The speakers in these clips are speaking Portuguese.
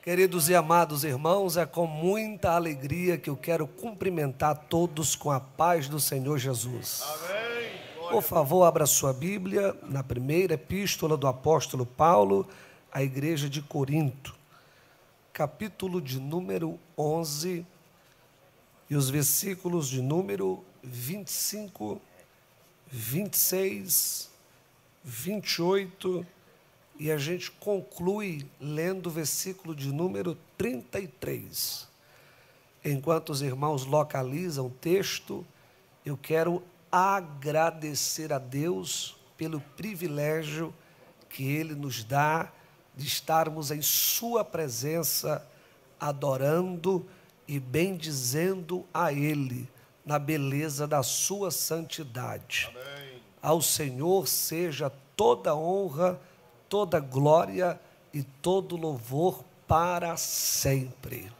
Queridos e amados irmãos, é com muita alegria que eu quero cumprimentar todos com a paz do Senhor Jesus. Amém. Por favor, abra sua Bíblia na primeira epístola do apóstolo Paulo à igreja de Corinto, capítulo de número 11 e os versículos de número 25, 26, 28, e a gente conclui lendo o versículo de número 33. Enquanto os irmãos localizam o texto, eu quero agradecer a Deus pelo privilégio que Ele nos dá de estarmos em Sua presença, adorando e bendizendo a Ele, na beleza da Sua santidade. Amém. Ao Senhor seja toda honra, toda glória e todo louvor para sempre.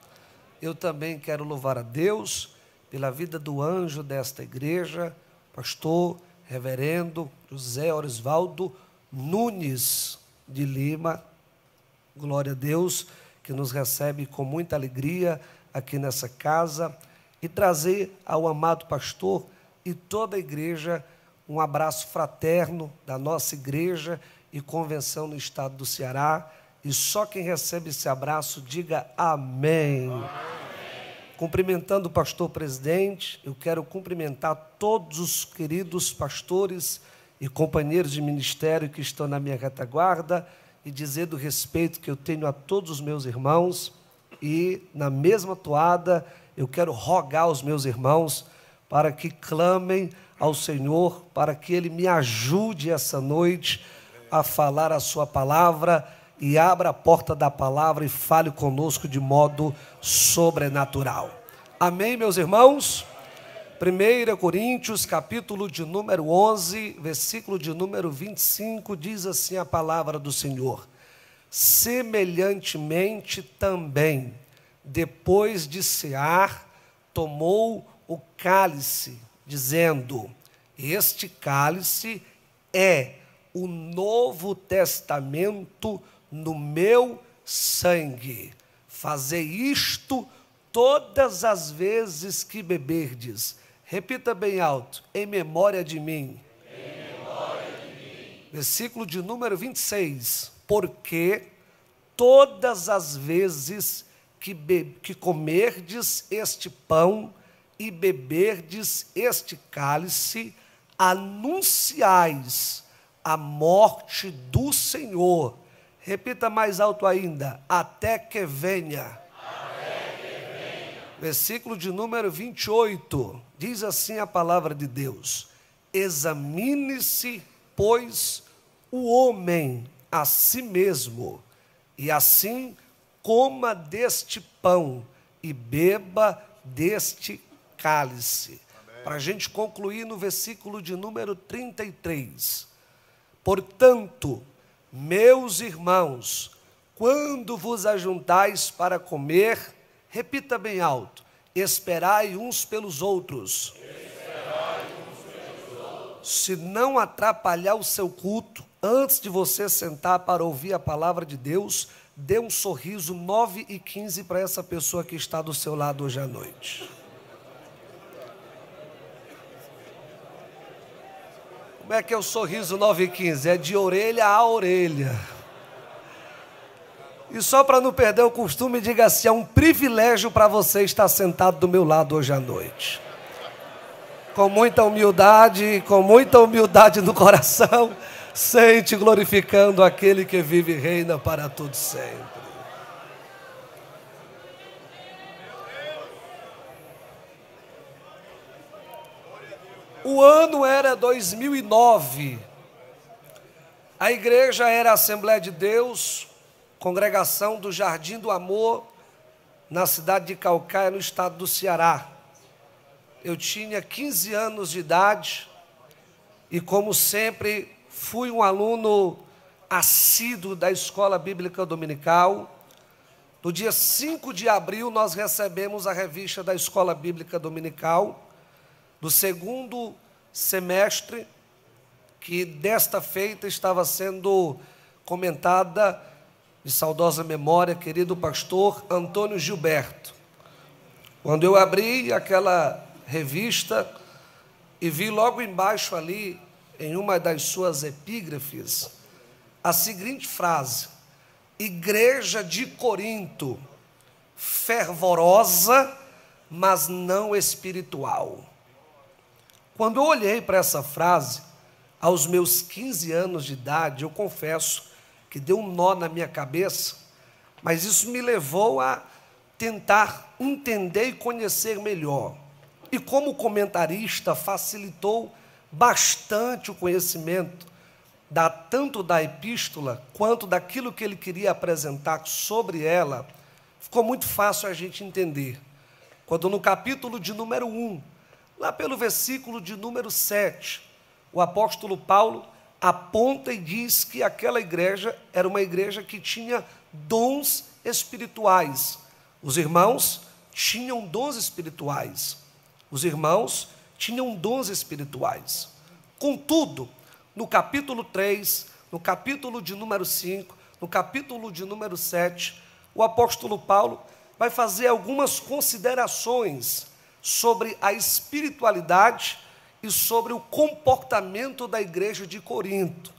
Eu também quero louvar a Deus pela vida do anjo desta igreja, pastor reverendo José Orisvaldo Nunes de Lima. Glória a Deus, que nos recebe com muita alegria aqui nessa casa, e trazer ao amado pastor e toda a igreja um abraço fraterno da nossa igreja e convenção no estado do Ceará, e só quem recebe esse abraço diga amém. Amém. Cumprimentando o pastor presidente, eu quero cumprimentar todos os queridos pastores e companheiros de ministério que estão na minha retaguarda e dizer do respeito que eu tenho a todos os meus irmãos, e na mesma toada eu quero rogar aos meus irmãos para que clamem ao Senhor, para que Ele me ajude essa noite a falar a sua palavra, e abra a porta da palavra e fale conosco de modo sobrenatural. Amém, meus irmãos? 1 Coríntios, capítulo de número 11, versículo de número 25, diz assim a palavra do Senhor: semelhantemente também, depois de cear, tomou o cálice, dizendo: este cálice é o Novo Testamento no meu sangue. Fazei isto todas as vezes que beberdes. Repita bem alto: em memória de mim. Em memória de mim. Versículo de número 26. Porque todas as vezes que comerdes este pão e beberdes este cálice, anunciais a morte do Senhor. Repita mais alto ainda: até que venha. Até que venha. Versículo de número 28, diz assim a palavra de Deus: examine-se, pois, o homem a si mesmo, e assim coma deste pão e beba deste cálice. Para a gente concluir no versículo de número 33. Portanto, meus irmãos, quando vos ajuntais para comer, repita bem alto: esperai uns pelos outros. Esperai uns pelos outros. Se não atrapalhar o seu culto, antes de você sentar para ouvir a palavra de Deus, dê um sorriso 9h15 para essa pessoa que está do seu lado hoje à noite. Como é que é o sorriso 9h15? É de orelha a orelha. E só para não perder o costume, diga assim: é um privilégio para você estar sentado do meu lado hoje à noite. Com muita humildade no coração, sente glorificando aquele que vive e reina para todo sempre. O ano era 2009, a igreja era a Assembleia de Deus, congregação do Jardim do Amor, na cidade de Caucaia, no estado do Ceará. Eu tinha 15 anos de idade e, como sempre, fui um aluno assíduo da Escola Bíblica Dominical. No dia 5 de abril, nós recebemos a revista da Escola Bíblica Dominical, do segundo semestre, que desta feita estava sendo comentada de saudosa memória, querido pastor Antônio Gilberto. Quando eu abri aquela revista e vi logo embaixo ali, em uma das suas epígrafes, a seguinte frase: Igreja de Corinto, fervorosa, mas não espiritual. Quando eu olhei para essa frase, aos meus 15 anos de idade, eu confesso que deu um nó na minha cabeça, mas isso me levou a tentar entender e conhecer melhor. E como comentarista, facilitou bastante o conhecimento, tanto da epístola, quanto daquilo que ele queria apresentar sobre ela. Ficou muito fácil a gente entender. Quando no capítulo de número 1, lá pelo versículo de número 7, o apóstolo Paulo aponta e diz que aquela igreja era uma igreja que tinha dons espirituais. Os irmãos tinham dons espirituais. Os irmãos tinham dons espirituais. Contudo, no capítulo 3, no capítulo de número 5, no capítulo de número 7, o apóstolo Paulo vai fazer algumas considerações sobre a espiritualidade e sobre o comportamento da igreja de Corinto.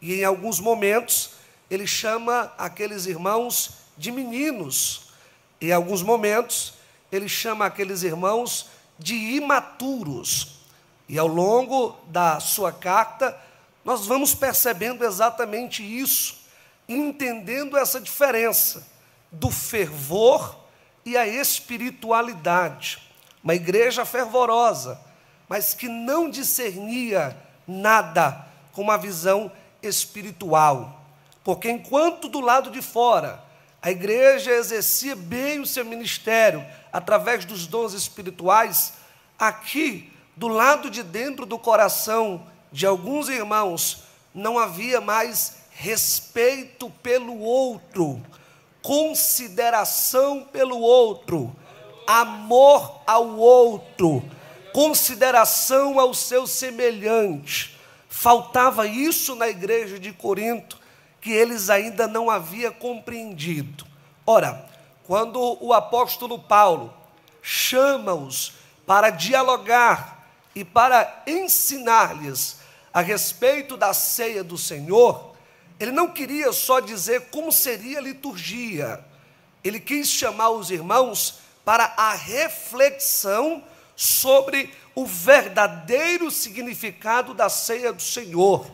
E em alguns momentos ele chama aqueles irmãos de meninos. Em alguns momentos ele chama aqueles irmãos de imaturos. E ao longo da sua carta nós vamos percebendo exatamente isso, entendendo essa diferença do fervor e a espiritualidade. Uma igreja fervorosa, mas que não discernia nada com uma visão espiritual. Porque enquanto do lado de fora a igreja exercia bem o seu ministério através dos dons espirituais, aqui, do lado de dentro do coração de alguns irmãos, não havia mais respeito pelo outro, consideração pelo outro, amor ao outro, consideração ao seu semelhante. Faltava isso na igreja de Corinto, que eles ainda não haviam compreendido. Ora, quando o apóstolo Paulo chama-os para dialogar e para ensinar-lhes a respeito da ceia do Senhor, ele não queria só dizer como seria a liturgia. Ele quis chamar os irmãos para a reflexão sobre o verdadeiro significado da ceia do Senhor.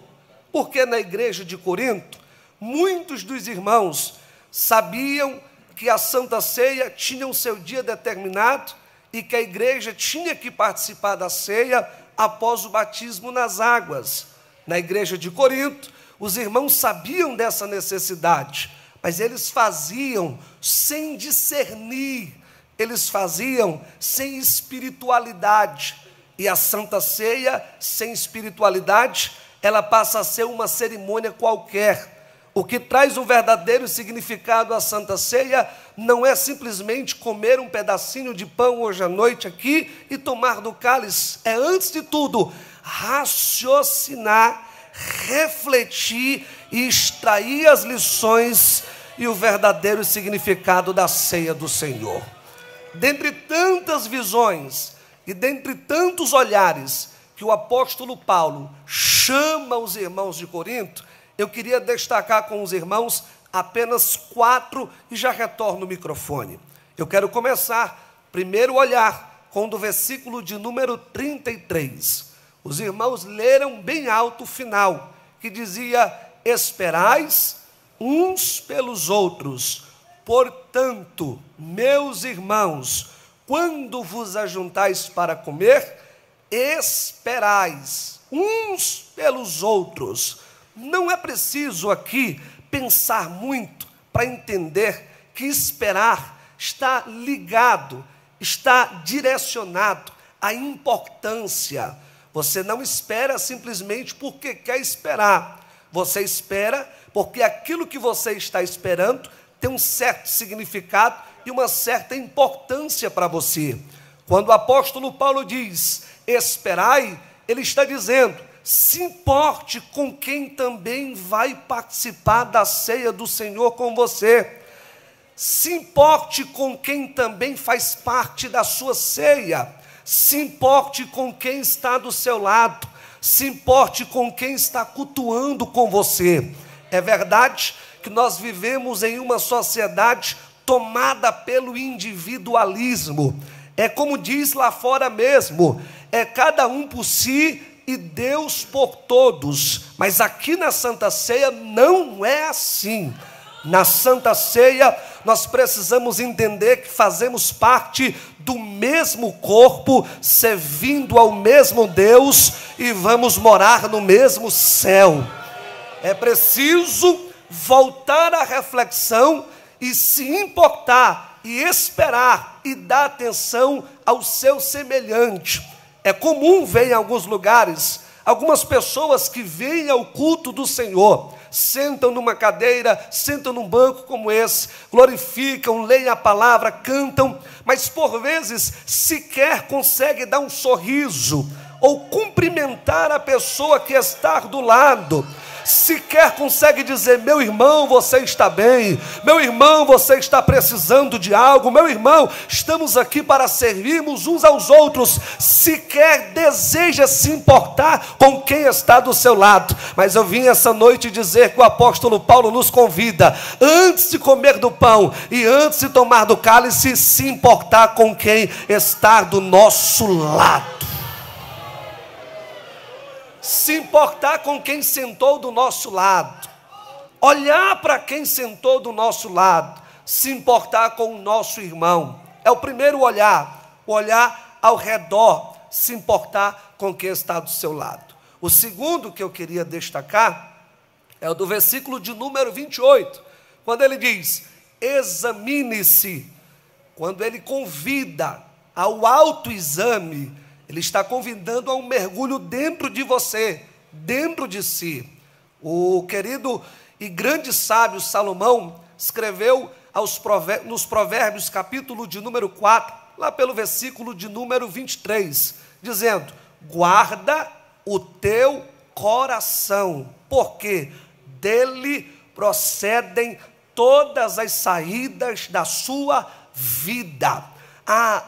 Porque na igreja de Corinto, muitos dos irmãos sabiam que a Santa Ceia tinha o seu dia determinado e que a igreja tinha que participar da ceia após o batismo nas águas. Na igreja de Corinto, os irmãos sabiam dessa necessidade, mas eles faziam sem discernir, eles faziam sem espiritualidade. E a Santa Ceia, sem espiritualidade, ela passa a ser uma cerimônia qualquer. O que traz um verdadeiro significado à Santa Ceia não é simplesmente comer um pedacinho de pão hoje à noite aqui e tomar do cálice. É, antes de tudo, raciocinar, refletir e extrair as lições e o verdadeiro significado da ceia do Senhor. Dentre tantas visões e dentre tantos olhares que o apóstolo Paulo chama os irmãos de Corinto, eu queria destacar com os irmãos apenas 4 e já retorno o microfone. Eu quero começar, primeiro olhar, com o versículo de número 33. Os irmãos leram bem alto o final, que dizia: esperais uns pelos outros. Portanto, meus irmãos, quando vos ajuntais para comer, esperais uns pelos outros. Não é preciso aqui pensar muito para entender que esperar está ligado, está direcionado à importância. Você não espera simplesmente porque quer esperar. Você espera porque aquilo que você está esperando tem um certo significado e uma certa importância para você. Quando o apóstolo Paulo diz, esperai, ele está dizendo, se importe com quem também vai participar da ceia do Senhor com você. Se importe com quem também faz parte da sua ceia. Se importe com quem está do seu lado. Se importe com quem está cultuando com você. É verdade que nós vivemos em uma sociedade tomada pelo individualismo. É como diz lá fora mesmo, é cada um por si e Deus por todos. Mas aqui na Santa Ceia não é assim. Na Santa Ceia nós precisamos entender que fazemos parte do mesmo corpo, servindo ao mesmo Deus e vamos morar no mesmo céu. É preciso voltar à reflexão e se importar e esperar e dar atenção ao seu semelhante. É comum ver em alguns lugares algumas pessoas que vêm ao culto do Senhor, sentam numa cadeira, sentam num banco como esse, glorificam, leem a palavra, cantam, mas por vezes sequer conseguem dar um sorriso ou cumprimentar a pessoa que está do lado. Sequer consegue dizer: meu irmão, você está bem, meu irmão, você está precisando de algo, meu irmão, estamos aqui para servirmos uns aos outros. Sequer deseja se importar com quem está do seu lado. Mas eu vim essa noite dizer que o apóstolo Paulo nos convida, antes de comer do pão e antes de tomar do cálice, se importar com quem está do nosso lado. Se importar com quem sentou do nosso lado, olhar para quem sentou do nosso lado, se importar com o nosso irmão. É o primeiro olhar, o olhar ao redor, se importar com quem está do seu lado. O segundo que eu queria destacar é o do versículo de número 28, quando ele diz: examine-se. Quando ele convida ao autoexame, ele está convidando a um mergulho dentro de você, dentro de si. O querido e grande sábio Salomão escreveu nos Provérbios, capítulo de número 4, lá pelo versículo de número 23, dizendo: guarda o teu coração, porque dele procedem todas as saídas da sua vida.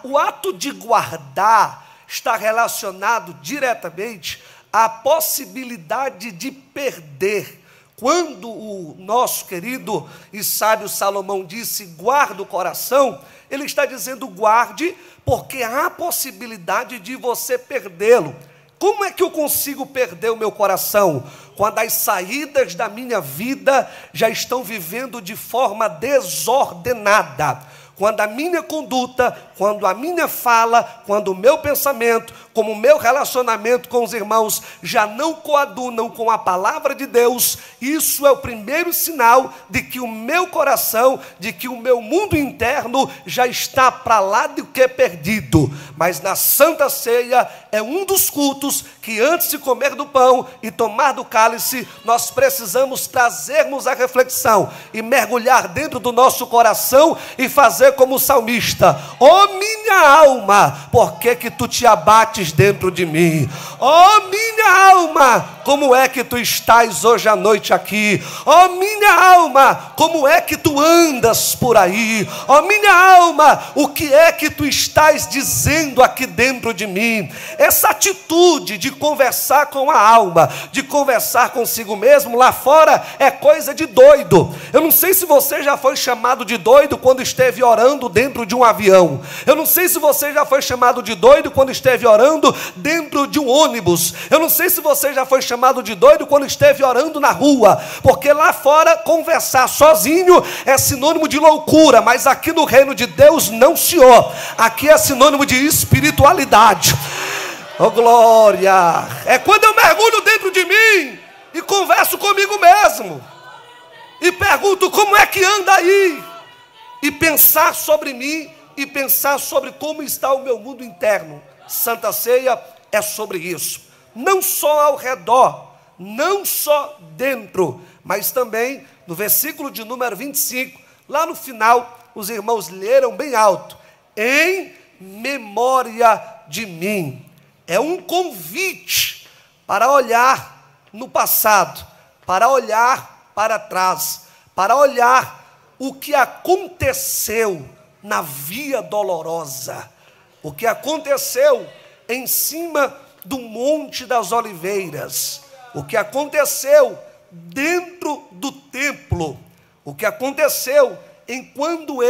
O ato de guardar está relacionado diretamente à possibilidade de perder. Quando o nosso querido e sábio Salomão disse: guarda o coração, ele está dizendo: guarde, porque há possibilidade de você perdê-lo. Como é que eu consigo perder o meu coração? Quando as saídas da minha vida já estão vivendo de forma desordenada. Quando a minha conduta, quando a minha fala, quando o meu pensamento, como o meu relacionamento com os irmãos já não coadunam com a palavra de Deus, isso é o primeiro sinal de que o meu coração, de que o meu mundo interno já está para lá do que perdido. Mas na Santa Ceia é um dos cultos que, antes de comer do pão e tomar do cálice, nós precisamos trazermos a reflexão e mergulhar dentro do nosso coração e fazer como o salmista: ó minha alma, por que que tu te abates dentro de mim? Ó minha alma, como é que tu estás hoje à noite aqui? Ó minha alma, como é que tu andas por aí? Ó minha alma, o que é que tu estás dizendo aqui dentro de mim? Essa atitude de conversar com a alma, de conversar consigo mesmo, lá fora é coisa de doido. Eu não sei se você já foi chamado de doido quando esteve orando dentro de um avião. Eu não sei se você já foi chamado de doido quando esteve orando dentro de um ônibus. Eu não sei se você já foi chamado de doido quando esteve orando na rua, porque lá fora conversar sozinho é sinônimo de loucura, mas aqui no reino de Deus não, senhor. Aqui é sinônimo de espiritualidade. Oh glória! É quando eu mergulho dentro de mim e converso comigo mesmo e pergunto: como é que anda aí? E pensar sobre mim e pensar sobre como está o meu mundo interno. Santa Ceia é sobre isso. Não só ao redor, não só dentro, mas também no versículo de número 25, lá no final, os irmãos leram bem alto: em memória de mim. É um convite para olhar no passado, para olhar para trás, para olhar o que aconteceu na via dolorosa, o que aconteceu em cima do Monte das Oliveiras, o que aconteceu dentro do templo, o que aconteceu enquanto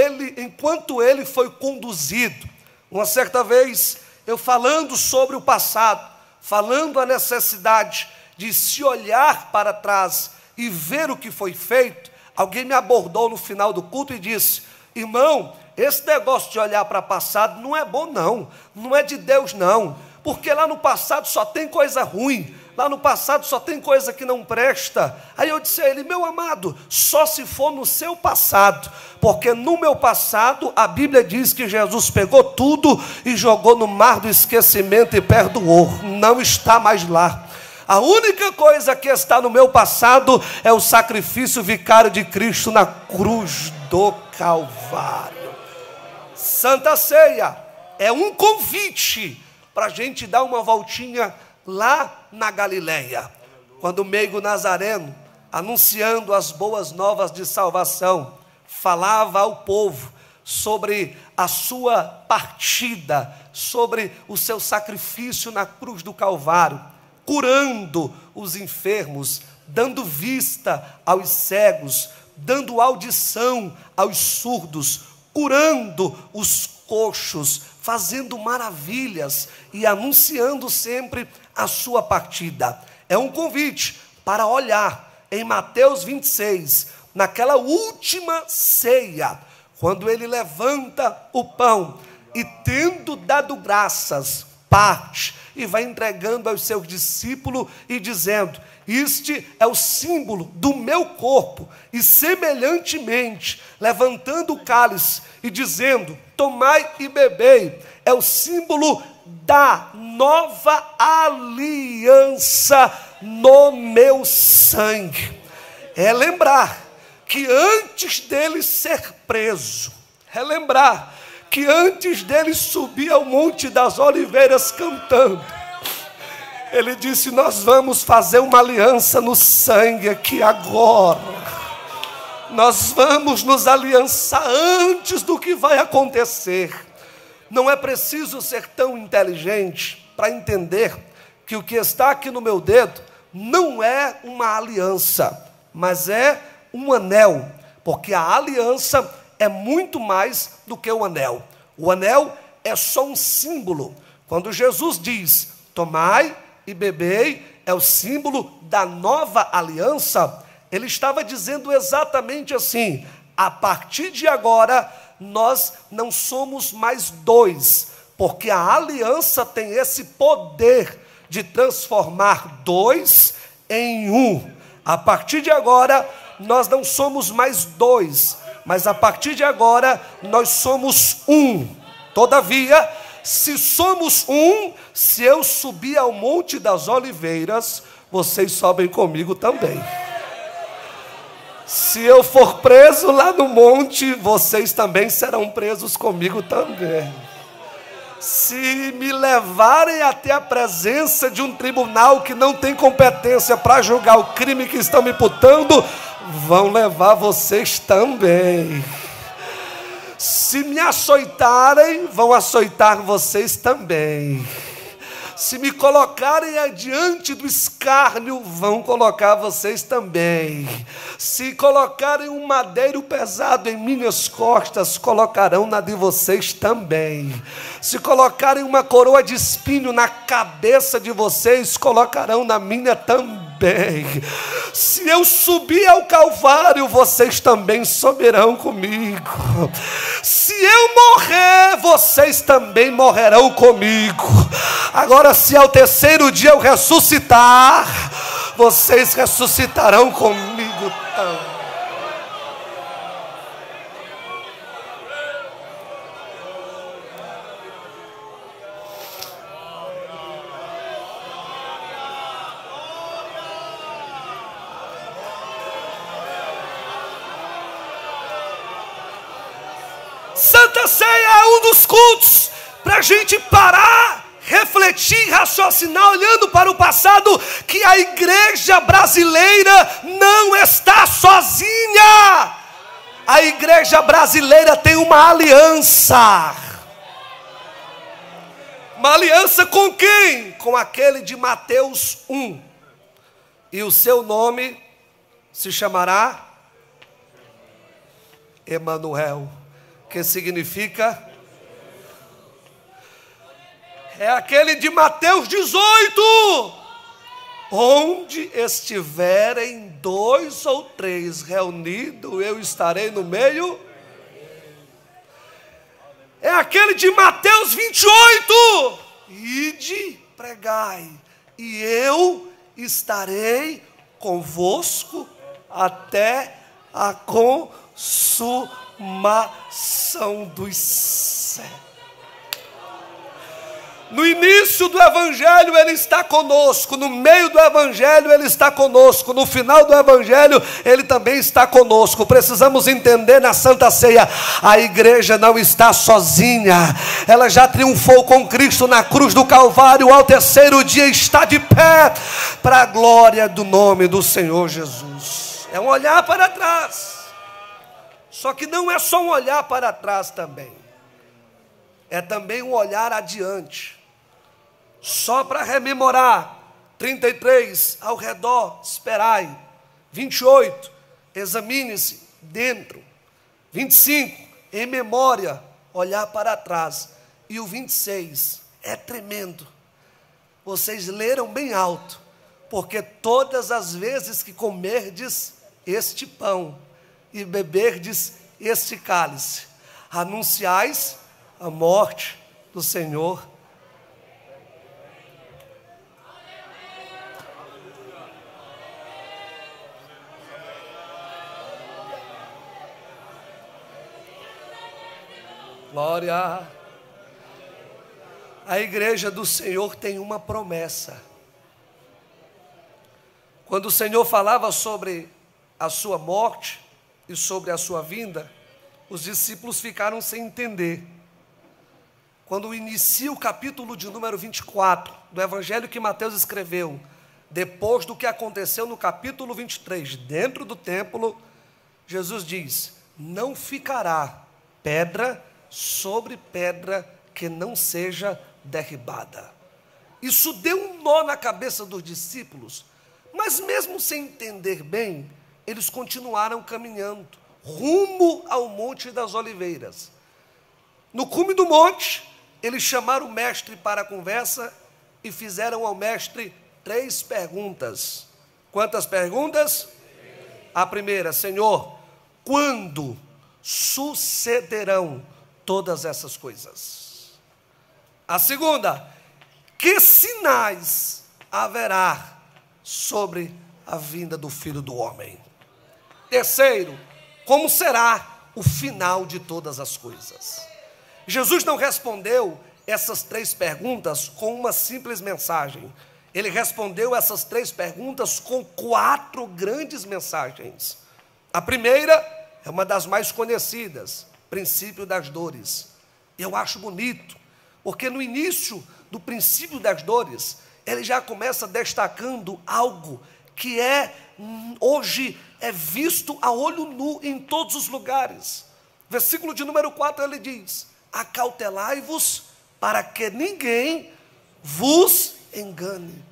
ele foi conduzido. Uma certa vez, eu falando sobre o passado, falando a necessidade de se olhar para trás e ver o que foi feito, alguém me abordou no final do culto e disse: irmão, esse negócio de olhar para o passado não é bom não, não é de Deus não, porque lá no passado só tem coisa ruim, lá no passado só tem coisa que não presta. Aí eu disse a ele: meu amado, só se for no seu passado, porque no meu passado a Bíblia diz que Jesus pegou tudo e jogou no mar do esquecimento e perdoou, não está mais lá. A única coisa que está no meu passado é o sacrifício vicário de Cristo na cruz do Calvário. Santa Ceia é um convite para a gente dar uma voltinha lá na Galileia, quando o meigo Nazareno, anunciando as boas novas de salvação, falava ao povo sobre a sua partida, sobre o seu sacrifício na cruz do Calvário, curando os enfermos, dando vista aos cegos, dando audição aos surdos, curando os coxos, fazendo maravilhas e anunciando sempre a sua partida. É um convite para olhar em Mateus 26, naquela última ceia, quando ele levanta o pão e, tendo dado graças, parte e vai entregando aos seus discípulos e dizendo: este é o símbolo do meu corpo. E semelhantemente, levantando o cálice e dizendo: tomai e bebei, é o símbolo da nova aliança no meu sangue. É lembrar que antes dele ser preso, é lembrar que antes dele subir ao Monte das Oliveiras cantando, ele disse: nós vamos fazer uma aliança no sangue aqui agora. Nós vamos nos aliançar antes do que vai acontecer. Não é preciso ser tão inteligente para entender que o que está aqui no meu dedo não é uma aliança, mas é um anel, porque a aliança é muito mais do que um anel. O anel é só um símbolo. Quando Jesus diz: tomai e bebei, é o símbolo da nova aliança, ele estava dizendo exatamente assim: a partir de agora, nós não somos mais dois, porque a aliança tem esse poder de transformar dois em um. A partir de agora, nós não somos mais dois, mas a partir de agora, nós somos um. Todavia, se somos um, se eu subir ao Monte das Oliveiras, vocês sobem comigo também. Se eu for preso lá no monte, vocês também serão presos comigo também. Se me levarem até a presença de um tribunal que não tem competência para julgar o crime que estão me imputando, vão levar vocês também. Se me açoitarem, vão açoitar vocês também. Se me colocarem adiante do escárnio, vão colocar vocês também. Se colocarem um madeiro pesado em minhas costas, colocarão na de vocês também. Se colocarem uma coroa de espinho na cabeça de vocês, colocarão na minha também. Se eu subir ao Calvário, vocês também subirão comigo. Se eu morrer, vocês também morrerão comigo. Agora, se ao terceiro dia eu ressuscitar, vocês ressuscitarão comigo também. Santa Ceia é um dos cultos para a gente parar refletir, raciocinar, olhando para o passado, que a igreja brasileira não está sozinha. A igreja brasileira tem uma aliança. Uma aliança com quem? Com aquele de Mateus 1. E o seu nome se chamará Emanuel, que significa... É aquele de Mateus 18. Onde estiverem 2 ou 3 reunidos, eu estarei no meio. É aquele de Mateus 28. Ide, pregai, e eu estarei convosco até a consumação dos séculos. No início do Evangelho Ele está conosco, no meio do Evangelho Ele está conosco, no final do Evangelho Ele também está conosco. Precisamos entender na Santa Ceia, a igreja não está sozinha, ela já triunfou com Cristo na cruz do Calvário, ao terceiro dia está de pé, para a glória do nome do Senhor Jesus. É um olhar para trás, só que não é só um olhar para trás também, é também um olhar adiante. Só para rememorar, 33, ao redor, esperai. 28, examine-se dentro. 25, em memória, olhar para trás. E o 26, é tremendo. Vocês leram bem alto, porque todas as vezes que comerdes este pão e beberdes este cálice, anunciais a morte do Senhor. Glória. A igreja do Senhor tem uma promessa. Quando o Senhor falava sobre a sua morte e sobre a sua vinda, os discípulos ficaram sem entender. Quando inicia o capítulo de número 24 do evangelho que Mateus escreveu, depois do que aconteceu no capítulo 23, dentro do templo, Jesus diz: não ficará pedra sobre pedra que não seja derribada. Isso deu um nó na cabeça dos discípulos, mas mesmo sem entender bem, eles continuaram caminhando rumo ao Monte das Oliveiras. No cume do monte, eles chamaram o mestre para a conversa e fizeram ao mestre 3 perguntas. Quantas perguntas? A primeira: Senhor, quando sucederão todas essas coisas? A segunda: que sinais haverá sobre a vinda do Filho do Homem? Terceiro: como será o final de todas as coisas? Jesus não respondeu essas 3 perguntas com uma simples mensagem. Ele respondeu essas 3 perguntas com 4 grandes mensagens. A primeira é uma das mais conhecidas: princípio das dores. Eu acho bonito, porque no início do princípio das dores, ele já começa destacando algo que hoje é visto a olho nu em todos os lugares. Versículo de número 4, ele diz: acautelai-vos para que ninguém vos engane.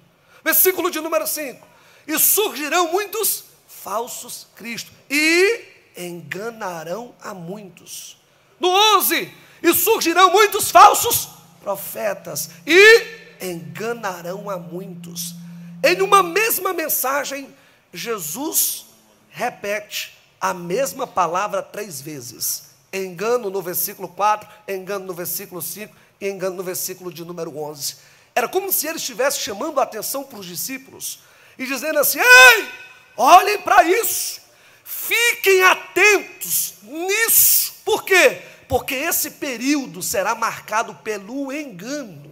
Versículo de número 5: e surgirão muitos falsos cristos e enganarão a muitos. No 11: e surgirão muitos falsos profetas e enganarão a muitos. Em uma mesma mensagem, Jesus repete a mesma palavra 3 vezes. Engano no versículo 4, engano no versículo 5 e engano no versículo de número 11. Era como se ele estivesse chamando a atenção para os discípulos e dizendo assim: ei, olhem para isso, fiquem atentos nisso. Por quê? Porque esse período será marcado pelo engano.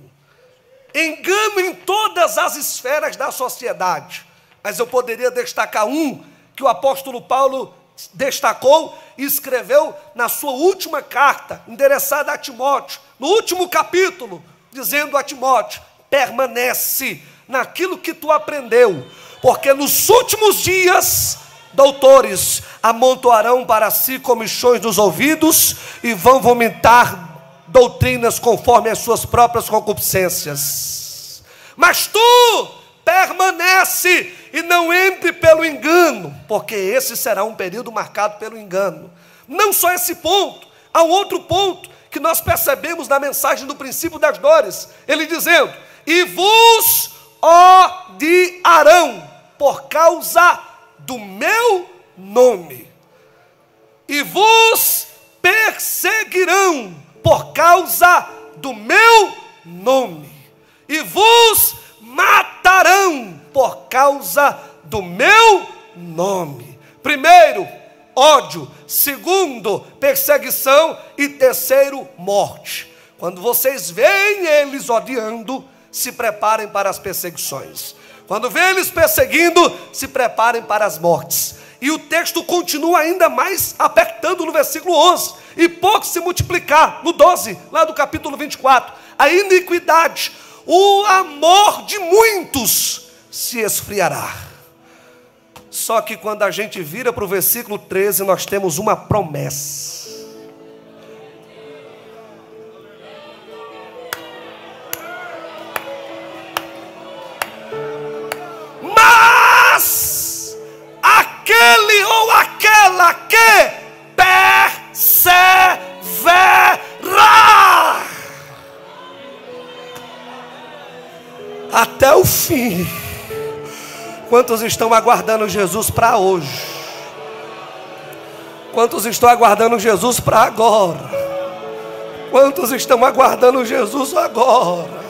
Engano em todas as esferas da sociedade. Mas eu poderia destacar um que o apóstolo Paulo destacou e escreveu na sua última carta, endereçada a Timóteo, no último capítulo, dizendo a Timóteo: permanece naquilo que tu aprendeu, porque nos últimos dias doutores amontoarão para si comichões nos ouvidos e vão vomitar doutrinas conforme as suas próprias concupiscências. Mas tu permanece e não entre pelo engano, porque esse será um período marcado pelo engano. Não só esse ponto, há um outro ponto que nós percebemos na mensagem do princípio das dores, ele dizendo: e vos odiarão por causa do meu nome, e vos perseguirão por causa do meu nome, e vos matarão por causa do meu nome. Primeiro, ódio. Segundo, perseguição. E terceiro, morte. Quando vocês veem eles odiando, se preparem para as perseguições. Quando veem eles perseguindo, se preparem para as mortes. E o texto continua ainda mais apertando no versículo 11. E pouco se multiplicar, no 12, lá do capítulo 24, a iniquidade, o amor de muitos se esfriará. Só que quando a gente vira para o versículo 13, nós temos uma promessa. Mas aquele ou aquela que perseverar até o fim. Quantos estão aguardando Jesus para hoje? Quantos estão aguardando Jesus para agora? Quantos estão aguardando Jesus agora?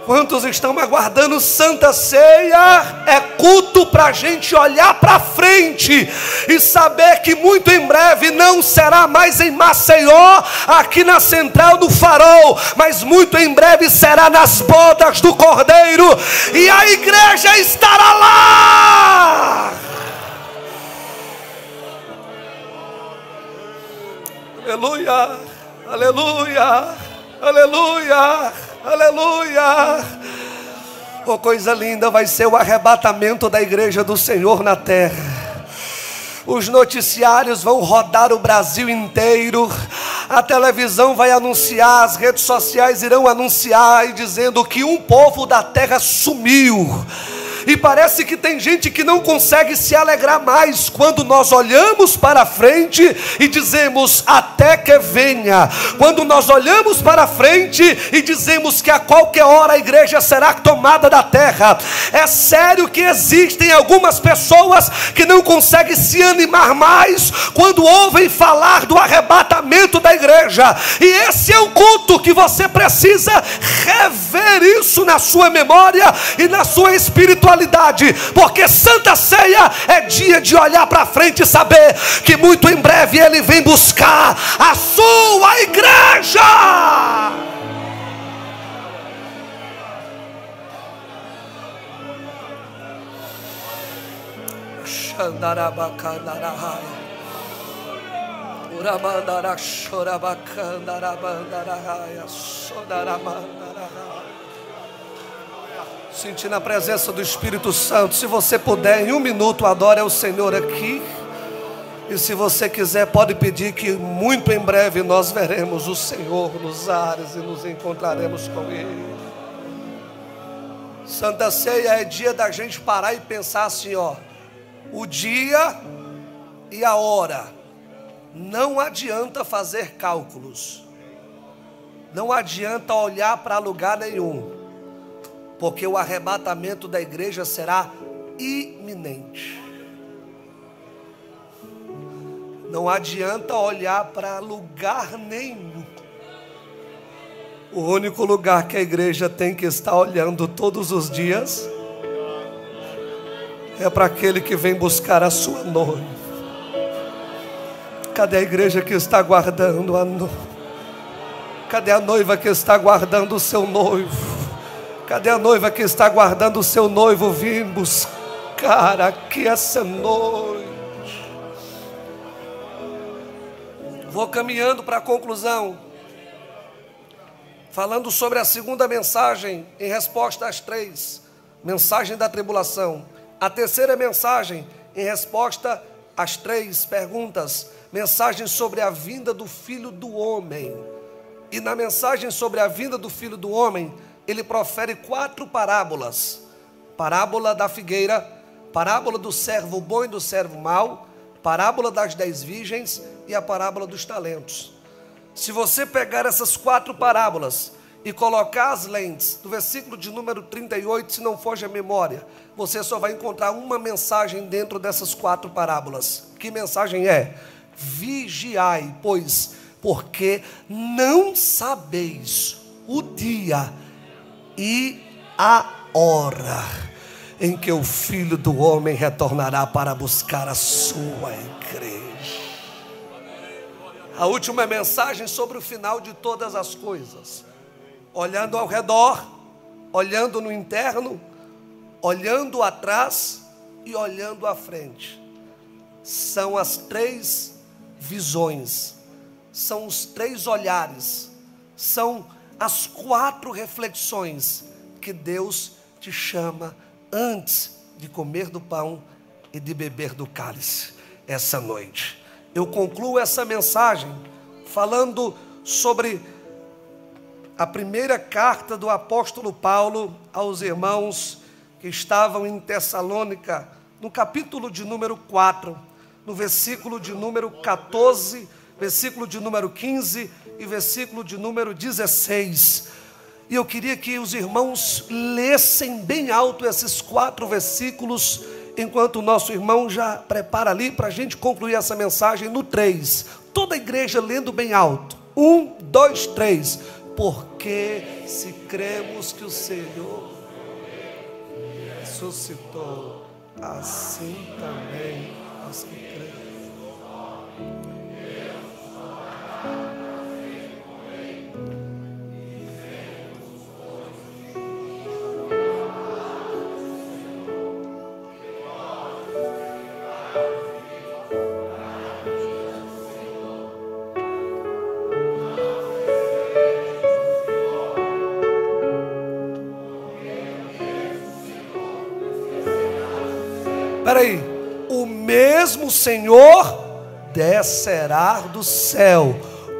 Quantos estão aguardando Santa Ceia? É culto para a gente olhar para frente e saber que muito em breve não será mais em Maceió, aqui na Central do Farol, mas muito em breve será nas bodas do Cordeiro, e a igreja estará lá. Aleluia, aleluia, aleluia. Aleluia! Oh, coisa linda vai ser o arrebatamento da igreja do Senhor na terra. Os noticiários vão rodar o Brasil inteiro. A televisão vai anunciar, as redes sociais irão anunciar, e dizendo que um povo da terra sumiu. E parece que tem gente que não consegue se alegrar mais quando nós olhamos para frente e dizemos até que venha. Quando nós olhamos para frente e dizemos que a qualquer hora a igreja será tomada da terra. É sério que existem algumas pessoas que não conseguem se animar mais quando ouvem falar do arrebatamento da igreja. E esse é o culto que você precisa rever isso na sua memória e na sua espiritualidade. Porque Santa Ceia é dia de olhar para frente e saber que muito em breve Ele vem buscar a sua igreja. Sentindo a presença do Espírito Santo. Se você puder, em um minuto, adore ao Senhor aqui. E se você quiser, pode pedir que muito em breve nós veremos o Senhor nos ares e nos encontraremos com Ele. Santa Ceia é dia da gente parar e pensar assim, ó: o dia e a hora. Não adianta fazer cálculos. Não adianta olhar para lugar nenhum. Porque o arrebatamento da igreja será iminente. Não adianta olhar para lugar nenhum. O único lugar que a igreja tem que estar olhando todos os dias é para aquele que vem buscar a sua noiva. Cadê a igreja que está guardando a noiva? Cadê a noiva que está guardando o seu noivo? Cadê a noiva que está guardando o seu noivo? Vim buscar aqui essa noite. Vou caminhando para a conclusão. falando sobre a segunda mensagem em resposta às 3, mensagem da tribulação. A terceira mensagem em resposta às 3 perguntas, mensagem sobre a vinda do Filho do Homem. E na mensagem sobre a vinda do Filho do Homem, ele profere 4 parábolas. Parábola da figueira, parábola do servo bom e do servo mau, parábola das 10 virgens e a parábola dos talentos. Se você pegar essas 4 parábolas e colocar as lentes do versículo de número 38, se não foge a memória, você só vai encontrar uma mensagem dentro dessas 4 parábolas. Que mensagem é? Vigiai, pois, porque não sabeis o dia e a hora em que o Filho do Homem retornará para buscar a sua igreja. A última mensagem sobre o final de todas as coisas. Olhando ao redor, olhando no interno, olhando atrás e olhando à frente. São as 3 visões, são os 3 olhares, são as 4 reflexões que Deus te chama antes de comer do pão e de beber do cálice essa noite. Eu concluo essa mensagem falando sobre a primeira carta do apóstolo Paulo aos irmãos que estavam em Tessalônica, no capítulo de número 4, no versículo de número 14, versículo de número 15 e versículo de número 16. E eu queria que os irmãos lessem bem alto esses 4 versículos, enquanto o nosso irmão já prepara ali para a gente concluir essa mensagem no 3. Toda a igreja lendo bem alto. 1, 2, 3. Porque se cremos que o Senhor ressuscitou, assim também os que creem. Peraí, o mesmo Senhor descerá do céu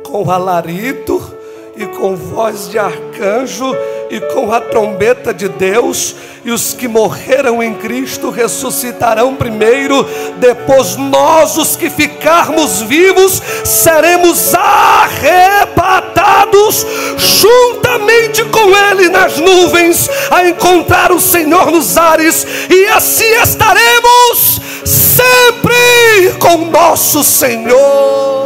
com alarido e com voz de arcanjo e com a trombeta de Deus, e os que morreram em Cristo ressuscitarão primeiro. Depois nós, os que ficarmos vivos, seremos arrebatados juntamente com Ele nas nuvens, a encontrar o Senhor nos ares, e assim estaremos sempre com nosso Senhor.